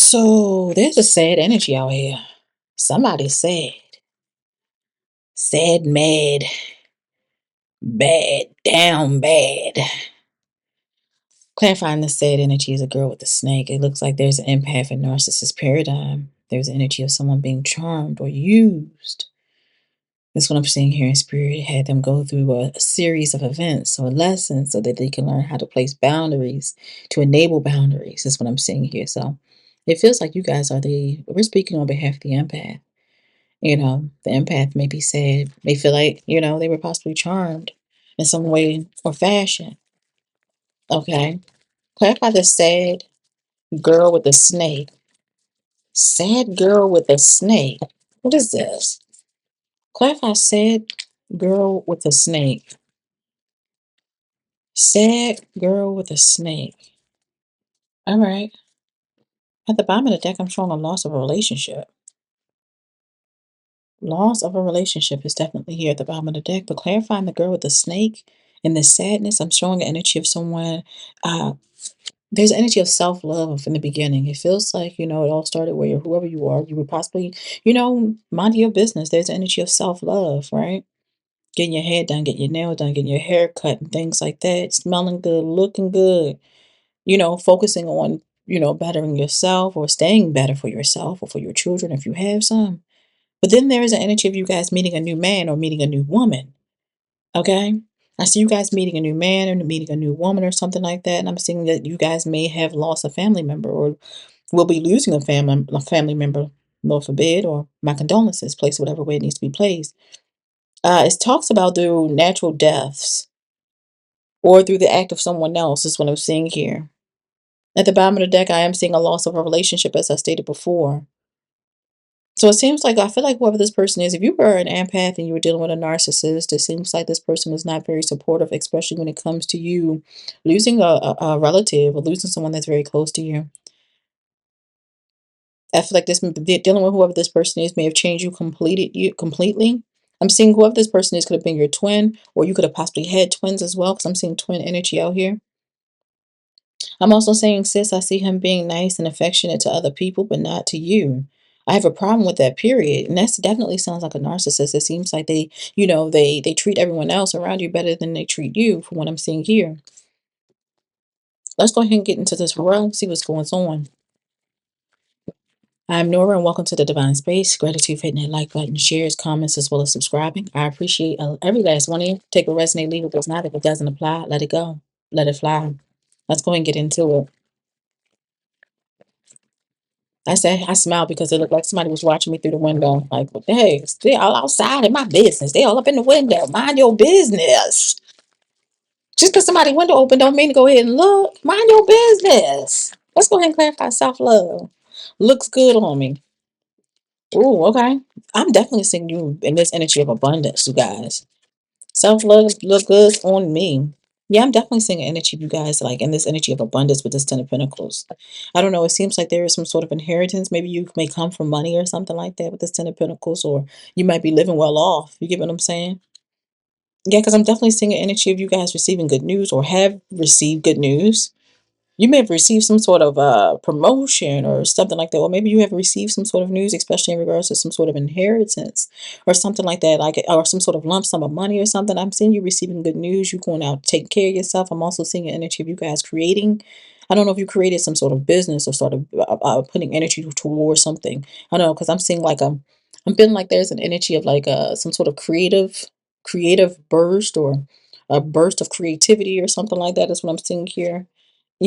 So there's a sad energy out here. Somebody's sad. Sad, mad, bad, down bad. Clarifying the sad energy is a girl with a snake. It looks like there's an empath and narcissist paradigm. There's an energy of someone being charmed or used. That's what I'm seeing here in spirit. It had them go through a series of events or lessons so that they can learn how to place boundaries, to enable boundaries. That's what I'm seeing here. So it feels like you guys are we're speaking on behalf of the empath. The empath may be sad, may feel like, they were possibly charmed in some way or fashion. Okay. Clarify the sad girl with the snake. Sad girl with a snake. What is this? Clarify sad girl with a snake. Sad girl with a snake. All right. At the bottom of the deck, I'm showing a loss of a relationship. Loss of a relationship is definitely here at the bottom of the deck. But clarifying the girl with the snake and the sadness, I'm showing an energy of someone. There's an energy of self-love in the beginning. It feels like, it all started where whoever you are, you would possibly, mind your business. There's an energy of self-love, right? Getting your hair done, getting your nails done, getting your hair cut and things like that. Smelling good, looking good, focusing on, bettering yourself or staying better for yourself or for your children if you have some. But then there is an energy of you guys meeting a new man or meeting a new woman. Okay? I see you guys meeting a new man or meeting a new woman or something like that. And I'm seeing that you guys may have lost a family member or will be losing a family member, Lord forbid, or my condolences, place whatever way it needs to be placed. It talks about through natural deaths or through the act of someone else, is what I'm seeing here. At the bottom of the deck, I am seeing a loss of a relationship, as I stated before. So it seems like I feel like whoever this person is, if you were an empath and you were dealing with a narcissist, it seems like this person is not very supportive, especially when it comes to you losing a relative or losing someone that's very close to you. I feel like dealing with whoever this person is may have changed you completely. I'm seeing whoever this person is could have been your twin, or you could have possibly had twins as well, because I'm seeing twin energy out here. I'm also saying, sis, I see him being nice and affectionate to other people, but not to you. I have a problem with that, period. And that definitely sounds like a narcissist. It seems like they treat everyone else around you better than they treat you, from what I'm seeing here. Let's go ahead and get into this realm, see what's going on. I'm Nora, and welcome to the Divine Space. Gratitude for hitting that like button, shares, comments, as well as subscribing. I appreciate every last one of you. Take what resonate, leave what does not. If it doesn't apply, let it go. Let it fly. Let's go ahead and get into it. I said I smiled because it looked like somebody was watching me through the window. Like, what the heck? They all outside in my business. They all up in the window. Mind your business. Just because somebody's window open don't mean to go ahead and look. Mind your business. Let's go ahead and clarify self-love. Looks good on me. Ooh, okay. I'm definitely seeing you in this energy of abundance, you guys. Self-love look good on me. Yeah, I'm definitely seeing an energy of you guys like in this energy of abundance with this Ten of Pentacles. I don't know. It seems like there is some sort of inheritance. Maybe you may come from money or something like that with this Ten of Pentacles, or you might be living well off. You get what I'm saying? Yeah, because I'm definitely seeing an energy of you guys receiving good news or have received good news. You may have received some sort of promotion or something like that. Or maybe you have received some sort of news, especially in regards to some sort of inheritance or something like that, like or some sort of lump sum of money or something. I'm seeing you receiving good news. You going out taking care of yourself. I'm also seeing an energy of you guys creating. I don't know if you created some sort of business or started putting energy towards something. I don't know, because I'm seeing like I'm feeling like there's an energy of like some sort of creative burst or a burst of creativity or something like that is what I'm seeing here. I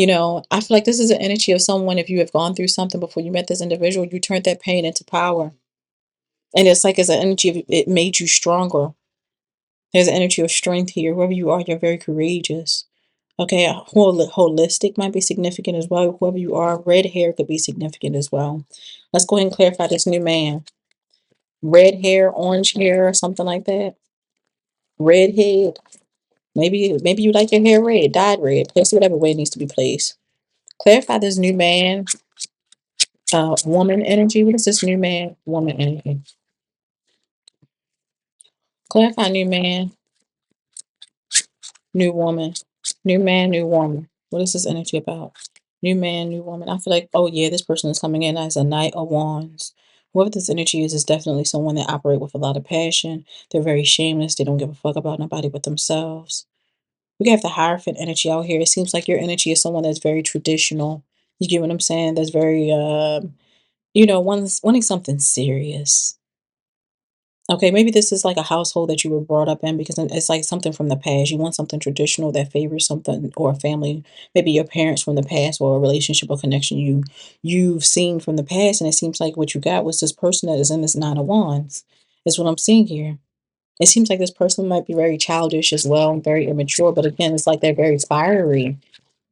feel like this is an energy of someone, if you have gone through something before you met this individual, you turned that pain into power. And it's like it's an energy of it made you stronger. There's an energy of strength here. Whoever you are, you're very courageous. Okay, holistic might be significant as well. Whoever you are, red hair could be significant as well. Let's go ahead and clarify this new man. Red hair, orange hair, or something like that. Red head. Maybe you like your hair red, dyed red. Place it whatever way it needs to be placed. Clarify this new man. Woman energy. What is this new man? Woman energy. Clarify new man, new woman. New man, new woman. What is this energy about? New man, new woman. I feel like, oh yeah, this person is coming in as a Knight of Wands. Whoever this energy is definitely someone that operate with a lot of passion. They're very shameless. They don't give a fuck about nobody but themselves. We have the Hierophant energy out here. It seems like your energy is someone that's very traditional. You get what I'm saying? That's very, wanting something serious. Okay, maybe this is like a household that you were brought up in because it's like something from the past. You want something traditional that favors something or a family, maybe your parents from the past or a relationship or connection you've seen from the past, and it seems like what you got was this person that is in this Nine of Wands. Is what I'm seeing here. It seems like this person might be very childish as well and very immature, but again, it's like they're very fiery,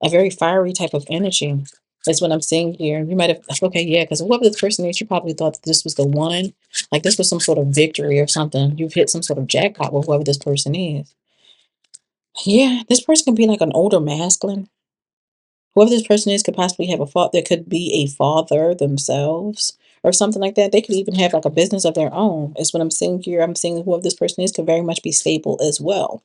a very fiery type of energy. That's what I'm seeing here. You might have, okay, yeah, because whoever this person is, you probably thought that this was the one. Like this was some sort of victory or something. You've hit some sort of jackpot with whoever this person is. Yeah, this person can be like an older masculine. Whoever this person is could possibly have a father. There could be a father themselves or something like that. They could even have like a business of their own. Is what I'm seeing here. I'm seeing whoever this person is could very much be stable as well.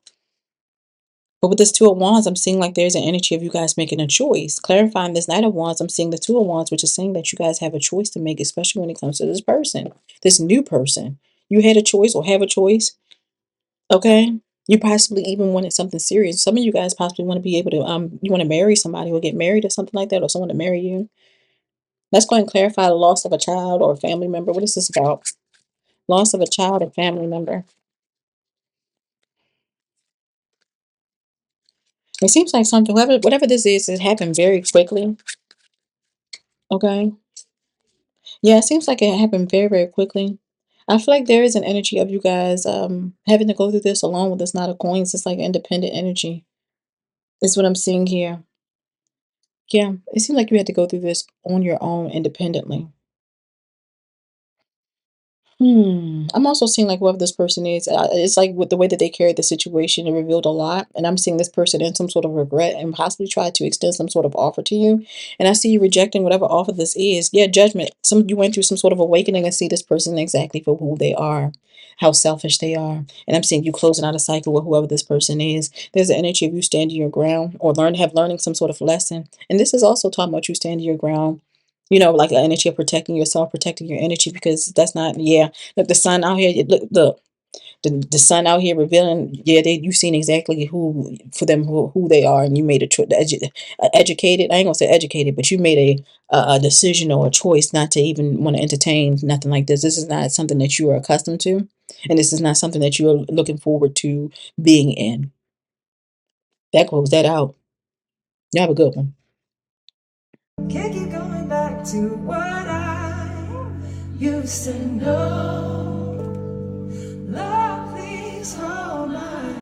But with this Two of Wands, I'm seeing like there's an energy of you guys making a choice. Clarifying this Knight of Wands, I'm seeing the Two of Wands, which is saying that you guys have a choice to make, especially when it comes to this person, this new person. You had a choice or have a choice, okay? You possibly even wanted something serious. Some of you guys possibly want to be able to, you want to marry somebody or get married or something like that, or someone to marry you. Let's go and clarify the loss of a child or a family member. What is this about? Loss of a child or family member. It seems like something, whatever this is, it happened very quickly, okay? Yeah, it seems like it happened very, very quickly. I feel like there is an energy of you guys having to go through this alone with this Knight of Coins. It's like independent energy. Is what I'm seeing here. Yeah, it seems like you had to go through this on your own independently. I'm also seeing like whoever this person is. It's like with the way that they carried the situation, it revealed a lot. And I'm seeing this person in some sort of regret and possibly try to extend some sort of offer to you. And I see you rejecting whatever offer this is. Yeah, judgment. You went through some sort of awakening and see this person exactly for who they are, how selfish they are. And I'm seeing you closing out a cycle with whoever this person is. There's an energy of you standing your ground or learning some sort of lesson. And this is also talking about you standing your ground, like an energy of protecting yourself, protecting your energy, because that's not, yeah. Look, the sun out here, look, the sun out here revealing, yeah, you've seen exactly who, for them, who they are, and you made a choice, educated, I ain't gonna say educated, but you made a decision or a choice not to even want to entertain nothing like this. This is not something that you are accustomed to, and this is not something that you're looking forward to being in. That close that out. You have a good one. Can't keep going back to what I used to know.